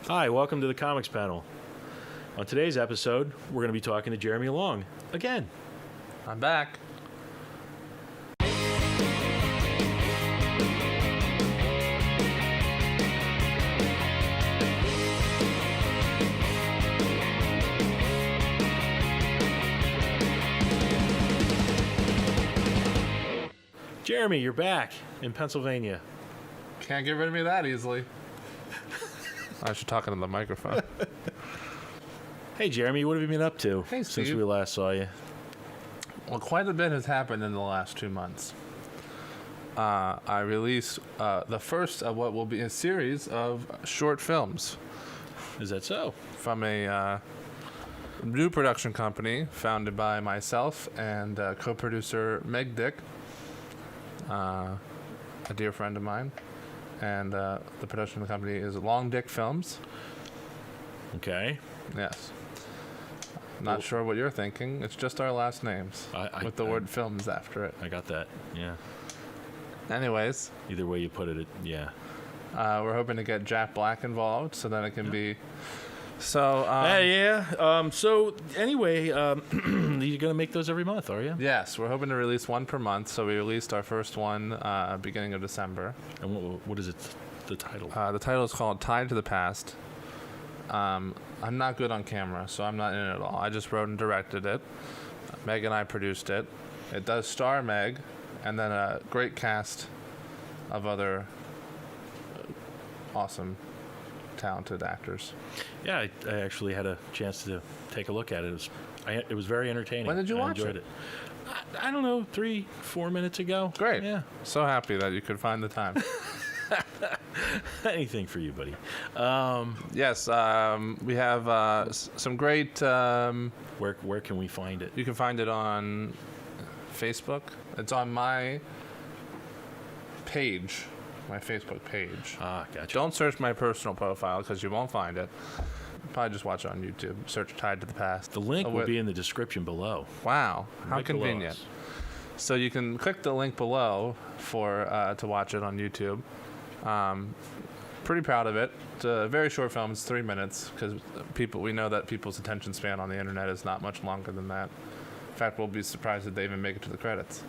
Hi, welcome to the Comics Panel. On today's episode, we're going to be talking to Jeremy Long again. I'm back. Jeremy, you're back in Pennsylvania. Can't get rid of me that easily. I should talk into the microphone. Hey, Jeremy, what have you been up to since Steve. we last saw you? Well, quite a bit has happened in the last 2 months. I released the first of what will be a series of short films. Is that so? From a new production company founded by myself and co-producer Meg Dick, a dear friend of mine. And the production company is Long Dick Films. Okay. Yes. Not sure what you're thinking. It's just our last names with the word films after it. I got that, yeah. Anyways. Either way you put it, yeah. We're hoping to get Jack Black involved so that it can be... So, so anyway, you're going to make those every month, are you? Yes, we're hoping to release one per month. So we released our first one beginning of December. And what is it, the title? The title is called Tied to the Past. I'm not good on camera, so I'm not in it at all. I just wrote and directed it. Meg and I produced it. It does star Meg, and then a great cast of other awesome, talented actors. Yeah, I actually had a chance to take a look at it. It was very entertaining. When did you watch it? I don't know, 3-4 minutes ago. Great. Yeah. So happy that you could find the time. Anything for you, buddy. Yes, we have some great... Where can we find it? You can find it on Facebook. It's on my page. My Facebook page. Ah, gotcha. Don't search my personal profile because you won't find it. Probably just watch it on YouTube. Search Tied to the Past. The link will be in the description below. Wow, how Right convenient. below. So you can click the link below for to watch it on YouTube. Pretty proud of it. It's a very short film. It's 3 minutes because we know that people's attention span on the internet is not much longer than that. In fact, we'll be surprised if they even make it to the credits.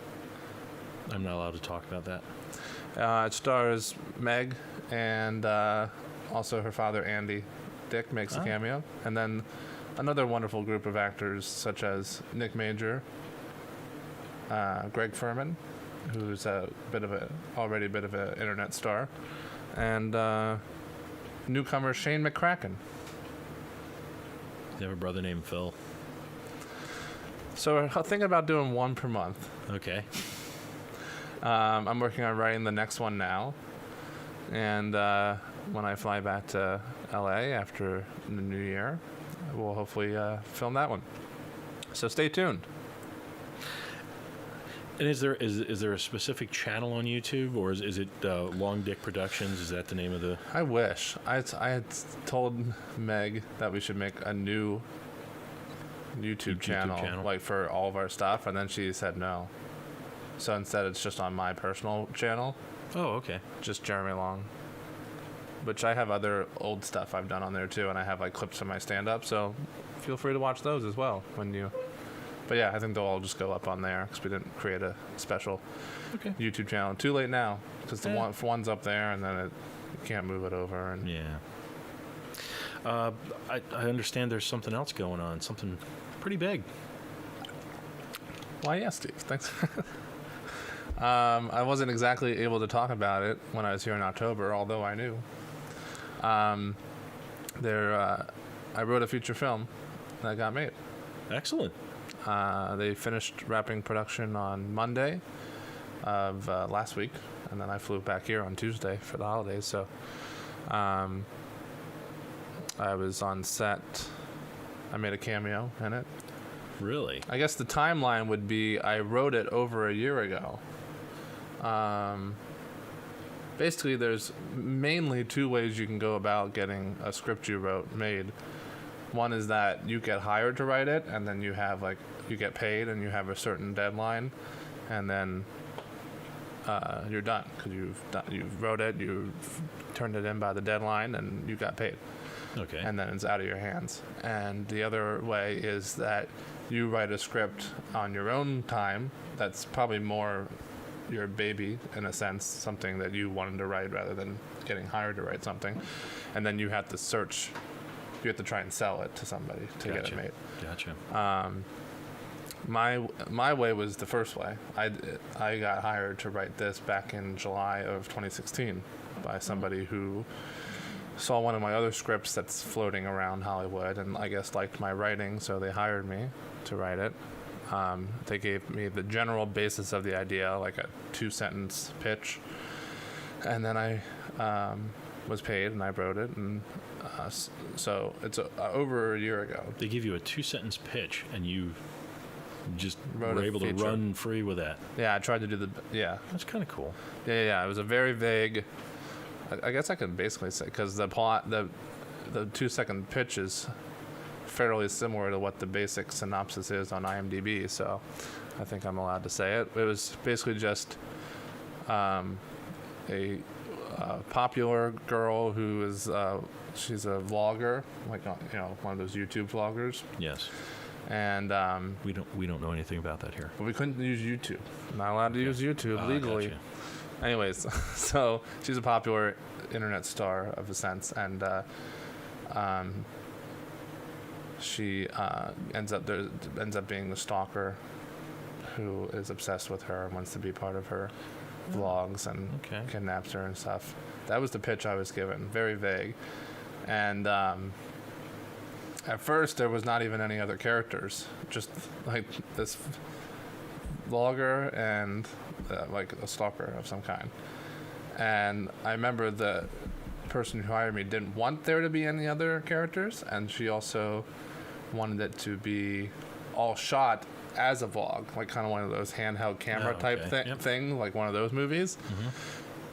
I'm not allowed to talk about that. It stars Meg and also her father, Andy Dick, makes a cameo. And then another wonderful group of actors such as Nick Major, Greg Furman, who's already a bit of an internet star, and newcomer Shane McCracken. You have a brother named Phil? So we're thinking about doing one per month. Okay. I'm working on writing the next one now, and when I fly back to LA after the new year, we'll hopefully film that one. So stay tuned. And is there a specific channel on YouTube, or is it Long Dick Productions? Is that the name of the... I wish. I had told Meg that we should make a new YouTube channel, like for all of our stuff, and then she said no. So instead it's just on my personal channel. Oh, okay. Just Jeremy Long. Which I have other old stuff I've done on there too, and I have like clips from my stand-up, so feel free to watch those as well when you... But yeah, I think they'll all just go up on there because we didn't create a special YouTube channel. Too late now because one's up there and then you can't move it over. And yeah. I understand there's something else going on, something pretty big. Why, yes, Steve. Thanks. I wasn't exactly able to talk about it when I was here in October, although I knew. I wrote a feature film that got made. Excellent. They finished wrapping production on Monday of last week, and then I flew back here on Tuesday for the holidays. So I was on set. I made a cameo in it. Really? I guess the timeline would be I wrote it over a year ago. Basically, there's mainly 2 ways you can go about getting a script you wrote made. One is that you get hired to write it, and then you get paid, and you have a certain deadline, and then you're done because you've wrote it, you turned it in by the deadline, and you got paid. Okay. and then it's out of your hands. And the other way is that you write a script on your own time that's probably more your baby, in a sense, something that you wanted to write rather than getting hired to write something. And then you have to you have to try and sell it to somebody to get it made. Gotcha. My way was the first way. I got hired to write this back in July of 2016 by somebody who saw one of my other scripts that's floating around Hollywood and I guess liked my writing, so they hired me to write it. They gave me the general basis of the idea, like a 2-sentence pitch, and then I was paid and I wrote it, and so it's over a year ago. They give you a 2-sentence pitch, and you just Wrote were a able to feature. run free with that. Yeah, I tried to do That's kind of cool. Yeah. It was a very vague. I guess I could basically say, because the plot, the 2-second pitch is fairly similar to what the basic synopsis is on IMDb, so I think I'm allowed to say it. It was basically just a popular girl who is she's a vlogger, like one of those YouTube vloggers, Yes. and We don't know anything about that here. but we couldn't use YouTube. Not allowed to use YouTube legally. Gotcha. Anyways, so she's a popular internet star of a sense, and she ends up being the stalker who is obsessed with her and wants to be part of her vlogs and Okay. kidnaps her and stuff. That was the pitch I was given, very vague, and at first there was not even any other characters, just like this vlogger and like a stalker of some kind. And I remember the person who hired me didn't want there to be any other characters, and she also wanted it to be all shot as a vlog, like kind of one of those handheld camera type thing, like one of those movies.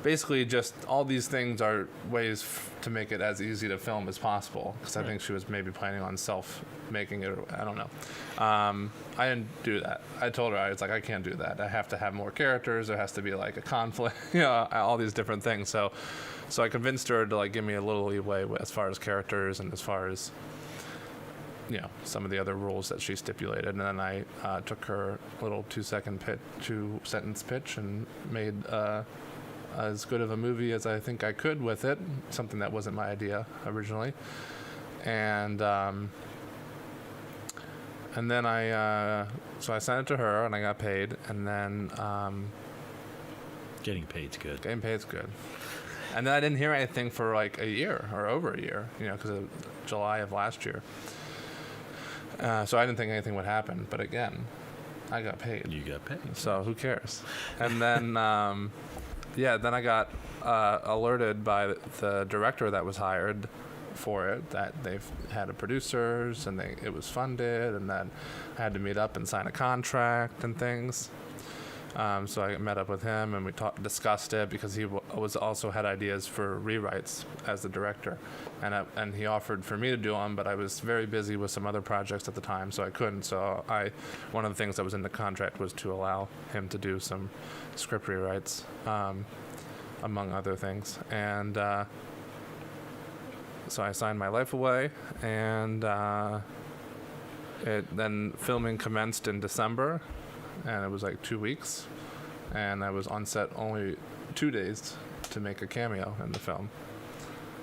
Basically, just all these things are ways to make it as easy to film as possible, because I think she was maybe planning on self-making it, or I don't know. I didn't do that. I told her, I was like, I can't do that. I have to have more characters. There has to be like a conflict, all these different things. So I convinced her to like give me a little leeway as far as characters and as far as some of the other rules that she stipulated. And then I took her little 2-sentence pitch and made as good of a movie as I think I could with it, something that wasn't my idea originally. And then I sent it to her and I got paid, and then Getting paid's good. getting paid's good. And then I didn't hear anything for like a year or over a year, because of July of last year. So I didn't think anything would happen, but again, I got paid. You got paid. So who cares? And then, then I got alerted by the director that was hired for it that they've had producers and it was funded, and that I had to meet up and sign a contract and things. So I met up with him and we discussed it, because he also had ideas for rewrites as the director, and he offered for me to do them, but I was very busy with some other projects at the time, so I couldn't. So one of the things that was in the contract was to allow him to do some script rewrites, among other things, and so I signed my life away, and then filming commenced in December. And it was like 2 weeks, and I was on set only 2 days to make a cameo in the film.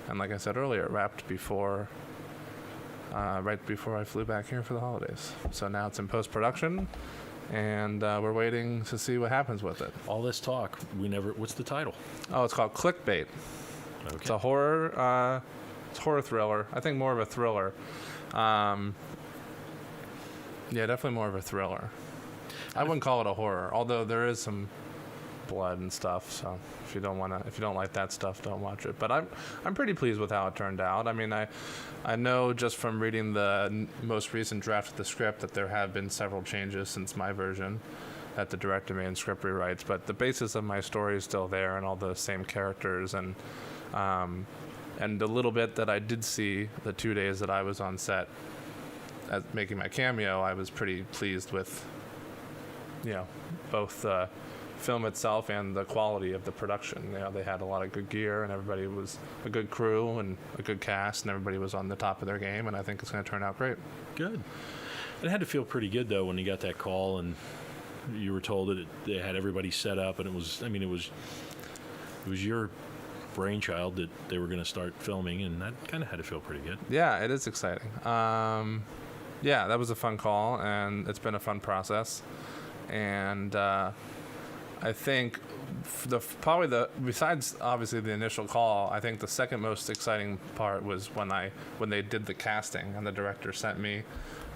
And like I said earlier, it wrapped right before I flew back here for the holidays. So now it's in post-production, and we're waiting to see what happens with it. All this talk, what's the title? Oh, it's called Clickbait. Okay. It's a horror thriller. I think more of a thriller. Definitely more of a thriller. I wouldn't call it a horror, although there is some blood and stuff. So if you don't like that stuff, don't watch it. But I'm pretty pleased with how it turned out. I mean, I know just from reading the most recent draft of the script that there have been several changes since my version that the director made in script rewrites. But the basis of my story is still there, and all the same characters, and the little bit that I did see the 2 days that I was on set making my cameo, I was pretty pleased with. Both film itself and the quality of the production. You know, they had a lot of good gear, and everybody was a good crew and a good cast, and everybody was on the top of their game, and I think it's going to turn out great. Good. It had to feel pretty good, though, when you got that call and you were told that they had everybody set up, and it was your brainchild that they were going to start filming, and that kind of had to feel pretty good. Yeah, it is exciting. Yeah, that was a fun call, and it's been a fun process. And I think besides obviously the initial call, I think the second most exciting part was when they did the casting and the director sent me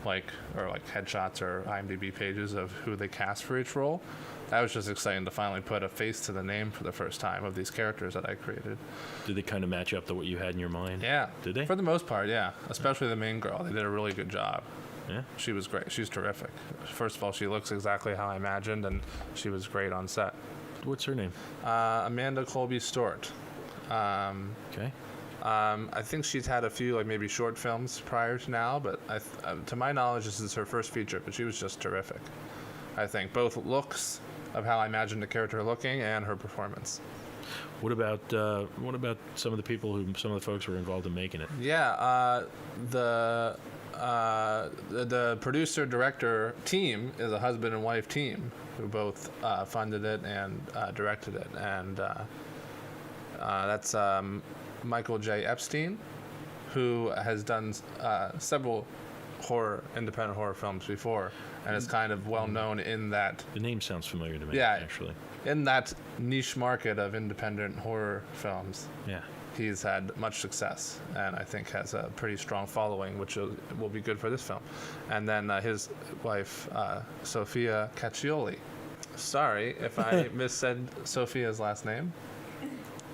headshots or IMDb pages of who they cast for each role. That was just exciting to finally put a face to the name for the first time of these characters that I created. Did they kind of match up to what you had in your mind? Yeah. Did they? For the most part, yeah. Especially the main girl. They did a really good job. Yeah. She was great. She's terrific. First of all, she looks exactly how I imagined, and she was great on set. What's her name? Amanda Colby Stewart. Okay. I think she's had a few maybe short films prior to now, but to my knowledge, this is her first feature. But she was just terrific. I think both looks of how I imagined the character looking and her performance. What about some of the folks who were involved in making it? Yeah, the producer director team is a husband and wife team who both funded it and directed it, and that's Michael J. Epstein, who has done several independent horror films before, and is kind of well known in that. The name sounds familiar to me. Yeah, actually. In that niche market of independent horror films. Yeah. He's had much success, and I think has a pretty strong following, which will be good for this film. And then his wife, Sophia Caputo Lee. Sorry if I missaid Sophia's last name.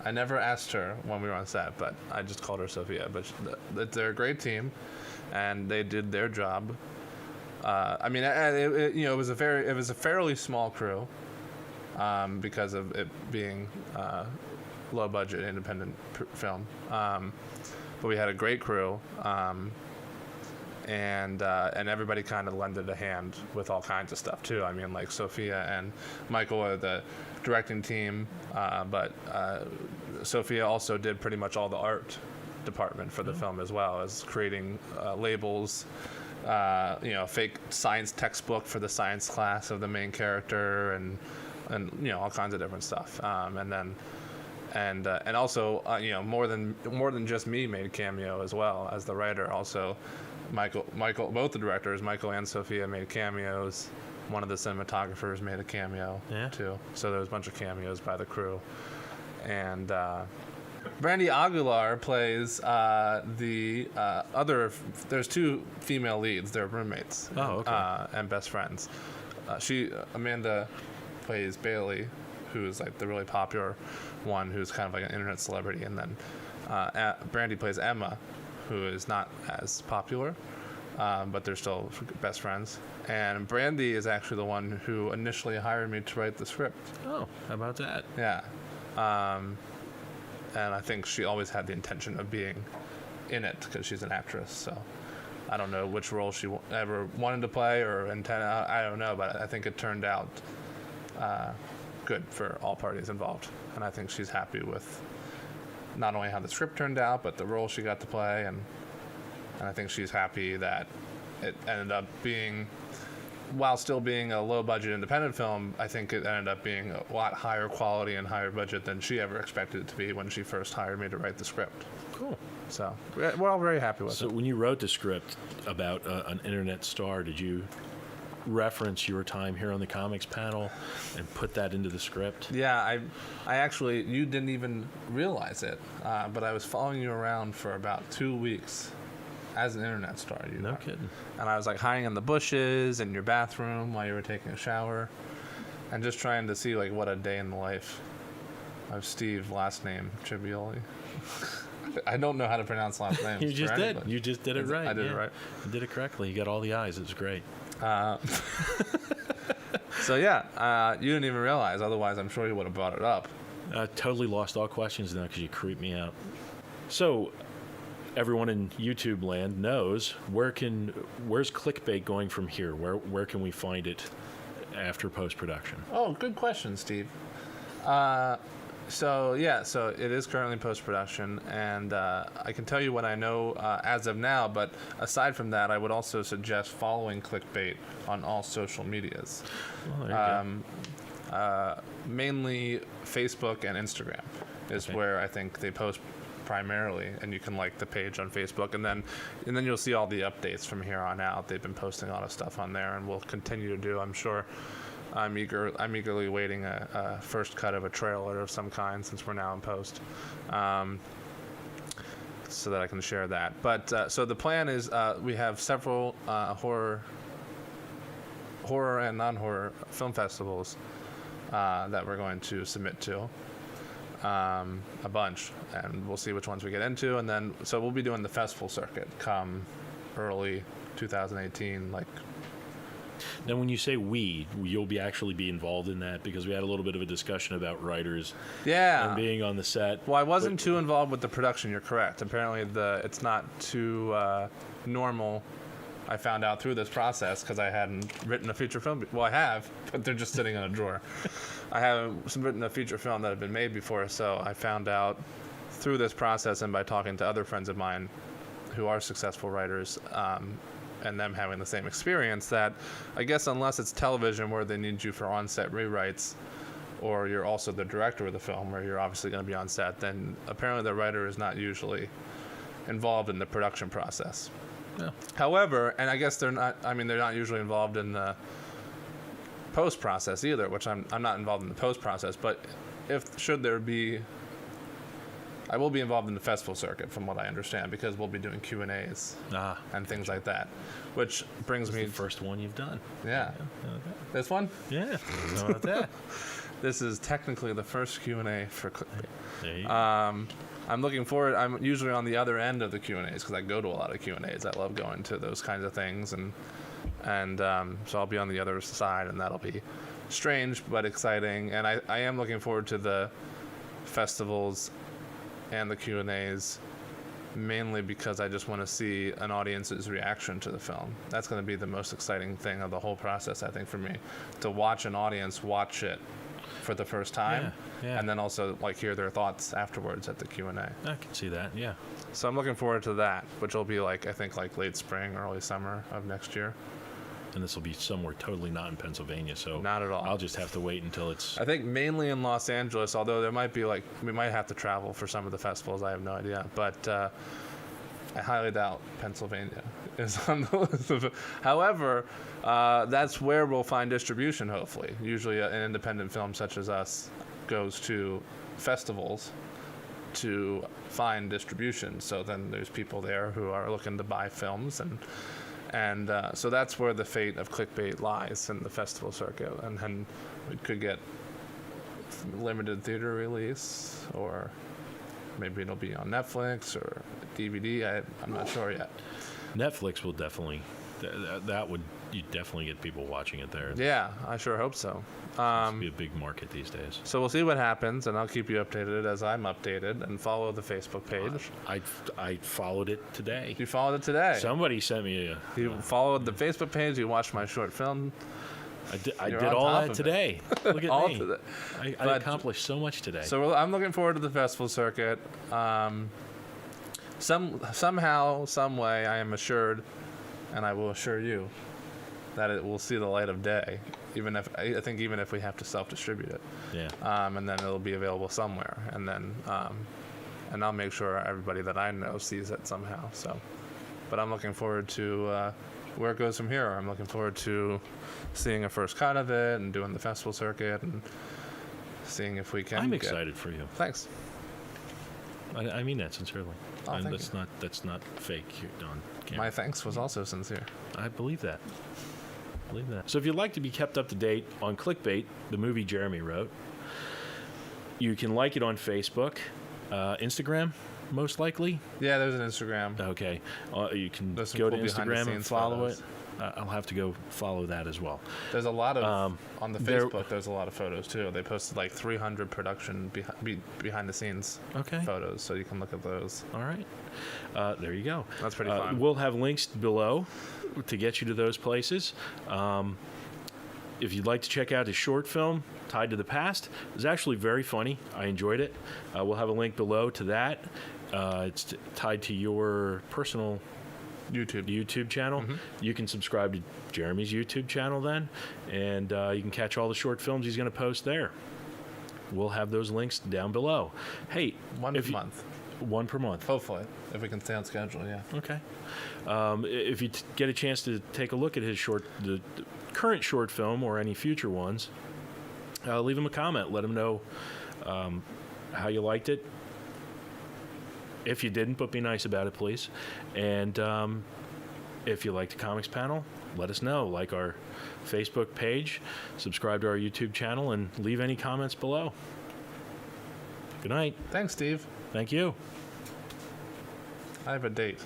I never asked her when we were on set, but I just called her Sophia. But they're a great team, and they did their job. It was a fairly small crew, because of it being low budget independent film, but we had a great crew, and everybody kind of lended a hand with all kinds of stuff too. I mean, like Sophia and Michael are the directing team, but Sophia also did pretty much all the art department for the film, as well as creating labels, fake science textbook for the science class of the main character, and all kinds of different stuff, and also more than just me made a cameo as well as the writer. Also, Michael, both the directors, Michael and Sophia, made cameos. One of the cinematographers made a cameo too. So there was a bunch of cameos by the crew, and Brandy Aguilar plays the other. There's two female leads. They're roommates. Oh, okay. And best friends. Amanda plays Bailey, who's like the really popular one, who's kind of like an internet celebrity, and then Brandy plays Emma, who is not as popular, but they're still best friends. And Brandy is actually the one who initially hired me to write the script. Oh, how about that? Yeah. And I think she always had the intention of being in it because she's an actress. So I don't know which role she ever wanted to play or intended. I don't know, but I think it turned out good for all parties involved. And I think she's happy with not only how the script turned out, but the role she got to play. And I think she's happy that it ended up being, while still being a low-budget independent film, I think it ended up being a lot higher quality and higher budget than she ever expected it to be when she first hired me to write the script. Cool. So we're all very happy with it. So when you wrote the script about an internet star, did you reference your time here on the comics panel and put that into the script? Yeah, I actually, you didn't even realize it, but I was following you around for about 2 weeks as an internet star. No kidding. And I was like hiding in the bushes in your bathroom while you were taking a shower, and just trying to see like what a day in the life of Steve, last name Tribioli. I don't know how to pronounce last names. You just did. You just did it right. I did it right. You did it correctly. You got all the I's. It was great. So yeah, you didn't even realize. Otherwise, I'm sure you would have brought it up. I totally lost all questions now because you creeped me out. So, everyone in YouTube land knows where's Clickbait going from here? Where can we find it after post-production? Oh, good question, Steve. So it is currently post-production, and I can tell you what I know as of now, but aside from that, I would also suggest following Clickbait on all social medias. Oh, there you go. Mainly Facebook and Instagram is Okay. where I think they post primarily, and you can like the page on Facebook, and then you'll see all the updates from here on out. They've been posting a lot of stuff on there, and will continue to do, I'm sure. I'm eagerly waiting a first cut of a trailer of some kind, since we're now in post, so that I can share that. But so the plan is we have several horror and non-horror film festivals that we're going to submit to. A bunch, and we'll see which ones we get into, and then so we'll be doing the festival circuit come early 2018. Like, Now, when you say you'll actually be involved in that, because we had a little bit of a discussion about writers yeah. and being on the set. Well, I wasn't too involved with the production. You're correct. Apparently, it's not too normal. I found out through this process because I hadn't written a feature film. Well, I have, but they're just sitting in a drawer. I haven't written a feature film that had been made before, so I found out through this process and by talking to other friends of mine who are successful writers, and them having the same experience, that I guess unless it's television where they need you for on-set rewrites, or you're also the director of the film where you're obviously going to be on set, then apparently the writer is not usually involved in the production process. Yeah. However, and I guess they're not usually involved in the post process either, which I'm not involved in the post process, but should there be, I will be involved in the festival circuit from what I understand, because we'll be doing Q&As and things like that, which brings me The first one you've done. yeah. How about that? This one? Yeah. How about that? This is technically the first Q&A for Clickbait. There you go. I'm looking forward. I'm usually on the other end of the Q&As because I go to a lot of Q&As. I love going to those kinds of things, and so I'll be on the other side, and that'll be strange but exciting. And I am looking forward to the festivals and the Q&As, mainly because I just want to see an audience's reaction to the film. That's going to be the most exciting thing of the whole process, I think, for me, to watch an audience watch it for the first time, Yeah. and then also like hear their thoughts afterwards at the Q&A. I can see that. Yeah. So I'm looking forward to that, which will be like, I think, like late spring, early summer of next year. And this will be somewhere totally not in Pennsylvania, so Not at all. I'll just have to wait until it's. I think mainly in Los Angeles, although there might be we might have to travel for some of the festivals. I have no idea, but I highly doubt Pennsylvania is on the list. However, that's where we'll find distribution, hopefully. Usually an independent film such as us goes to festivals to find distribution. So then there's people there who are looking to buy films, and so that's where the fate of Clickbait lies, in the festival circuit. And then we could get limited theater release, or maybe it'll be on Netflix or DVD. I'm not sure yet. Netflix will definitely. That would you definitely get people watching it there. Yeah, I sure hope so. It's be a big market these days. So we'll see what happens, and I'll keep you updated as I'm updated, and follow the Facebook page. I followed it today. You followed it today. Somebody sent me a. You followed the Facebook page. You watched my short film. I You're did on all top that of it. today. Look at All me. to the- I But- accomplished so much today. So I'm looking forward to the festival circuit. Somehow, some way, I am assured, and I will assure you, that it will see the light of day. Even if we have to self-distribute it, yeah. and then it'll be available somewhere, and then and I'll make sure everybody that I know sees it somehow. So, but I'm looking forward to where it goes from here. I'm looking forward to seeing a first cut of it and doing the festival circuit and seeing if we can. I'm excited for you. Thanks. I mean that sincerely. Oh, And thank that's not fake here on camera. My thanks was also sincere. I believe that. So if you'd like to be kept up to date on Clickbait, the movie Jeremy wrote, you can like it on Facebook, Instagram, most likely. Yeah, there's an Instagram. Okay. You can There's some go to cool Instagram and behind-the-scenes follow photos. it. I'll have to go follow that as well. There's a lot of on the there- Facebook. There's a lot of photos too. They posted like 300 production behind the scenes Okay. photos, so you can look at those. All right. There you go. That's pretty fun. We'll have links below to get you to those places. if you'd like to check out his short film, Tied to the Past, it was actually very funny. I enjoyed it. We'll have a link below to that. It's tied to your personal YouTube channel. You can subscribe to Jeremy's YouTube channel then, and you can catch all the short films he's going to post there. We'll have those links down below. Hey, One per month. One per month. Hopefully, if we can stay on schedule, yeah. Okay. If you get a chance to take a look at his the current short film or any future ones, leave him a comment. Let him know how you liked it. If you didn't, but be nice about it, please. And if you like the comics panel, let us know. Like our Facebook page, subscribe to our YouTube channel, and leave any comments below. Good night. Thanks, Steve. Thank you. I have a date.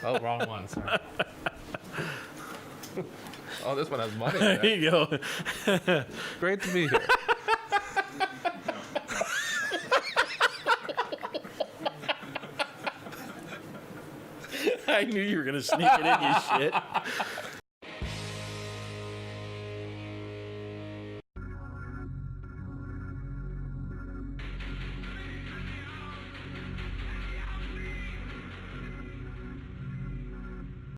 Oh, wrong one. Sorry. Oh, this one has money in There it. you go. Great to be here. I knew you were going to sneak it in, you shit.